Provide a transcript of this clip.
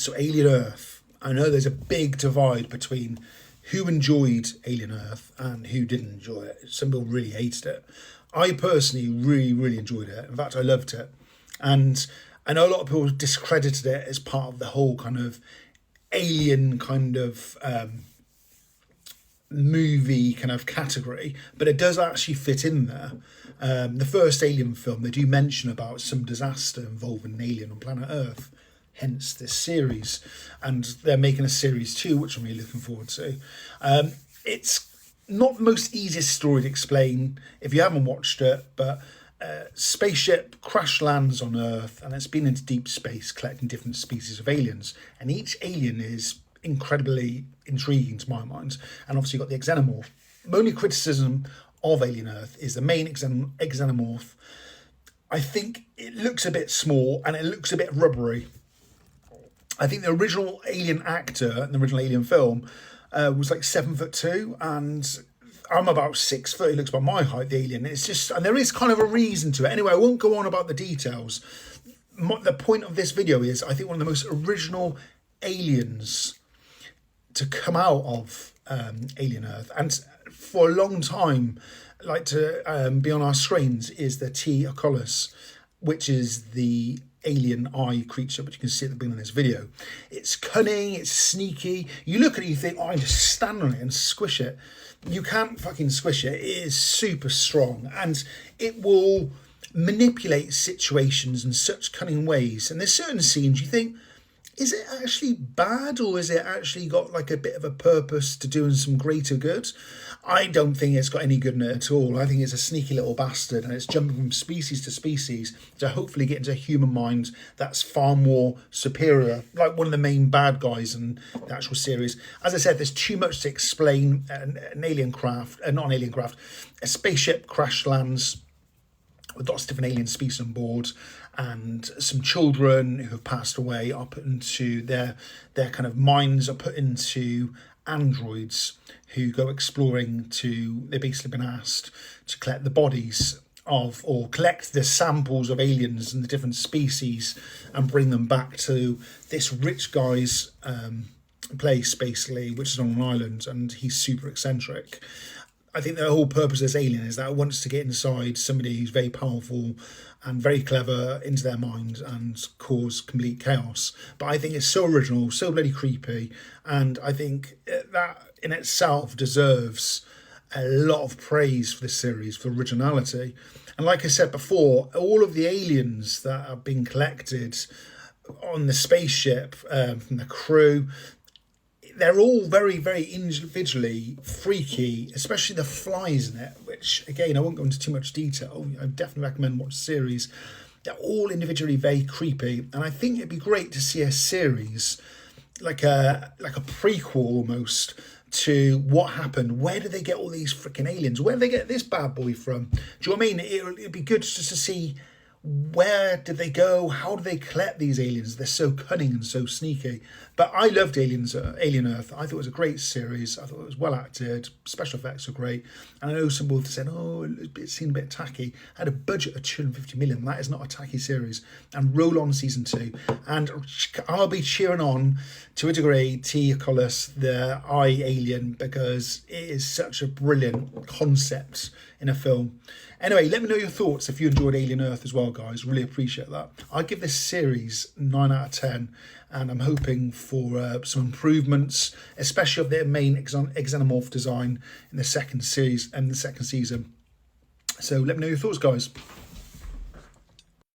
So Alien Earth, I know there's a big divide between who enjoyed Alien Earth and who didn't enjoy it. Some people really hated it. I personally really enjoyed it. In fact, I loved it. And I know a lot of people discredited it as part of the whole kind of alien kind of movie kind of category, but it does actually fit in there. The first Alien film, they do mention about some disaster involving an alien on planet Earth, hence this series, and they're making a series 2, which I'm really looking forward to. It's not the most easiest story to explain if you haven't watched it, but spaceship crash lands on Earth, and it's been into deep space collecting different species of aliens, and each alien is incredibly intriguing to my mind. And obviously you've got the xenomorph. My only criticism of Alien Earth is the main xenomorph. I think it looks a bit small and it looks a bit rubbery. I think the original Alien actor in the original Alien film was like 7'2", and I'm about 6 foot. He looks about my height, the alien. It's just, and there is kind of a reason to it. Anyway, I won't go on about the details. The point of this video is, I think one of the most original aliens to come out of Alien Earth, and for a long time, like to be on our screens, is the T. Oculus, which is the alien eye creature, which you can see at the beginning of this video. It's cunning, it's sneaky. You look at it, you think, oh, I can just stand on it and squish it. You can't fucking squish it. It is super strong, and it will manipulate situations in such cunning ways. And there's certain scenes you think, is it actually bad, or is it actually got like a bit of a purpose to doing some greater good? I don't think it's got any good in it at all. I think it's a sneaky little bastard, and it's jumping from species to species to hopefully get into a human mind that's far more superior, like one of the main bad guys in the actual series. As I said, there's too much to explain. An alien craft, not an alien craft, a spaceship crash lands with lots of different alien species on board, and some children who have passed away are put into their kind of minds are put into androids who go exploring to, they've basically been asked to collect the bodies of, or collect the samples of aliens and the different species and bring them back to this rich guy's place, basically, which is on an island, and he's super eccentric. I think the whole purpose of this alien is that it wants to get inside somebody who's very powerful and very clever into their mind and cause complete chaos. But I think it's so original, so bloody creepy, and I think that in itself deserves a lot of praise for this series, for originality. And like I said before, all of the aliens that have been collected on the spaceship from the crew, they're all very individually freaky, especially the flies in it, which, again, I won't go into too much detail. I definitely recommend watch the series. They're all individually very creepy, and I think it'd be great to see a series, like a prequel almost, to what happened. Where did they get all these freaking aliens? Where did they get this bad boy from? Do you know what I mean? It'd be good just to see, where did they go? How do they collect these aliens? They're so cunning and so sneaky. But I loved Alien Earth. I thought it was a great series. I thought it was well acted. Special effects were great. And I know some people said, oh, it seemed a bit tacky. It had a budget of 250 million. That is not a tacky series. And roll on season 2. And I'll be cheering on, to a degree, T. Oculus, the eye alien, because it is such a brilliant concept in a film. Anyway, let me know your thoughts if you enjoyed Alien Earth as well, guys. Really appreciate that. I give this series 9 out of 10, and I'm hoping for some improvements, especially of their main xenomorph design in the second series and the second season. So let me know your thoughts, guys.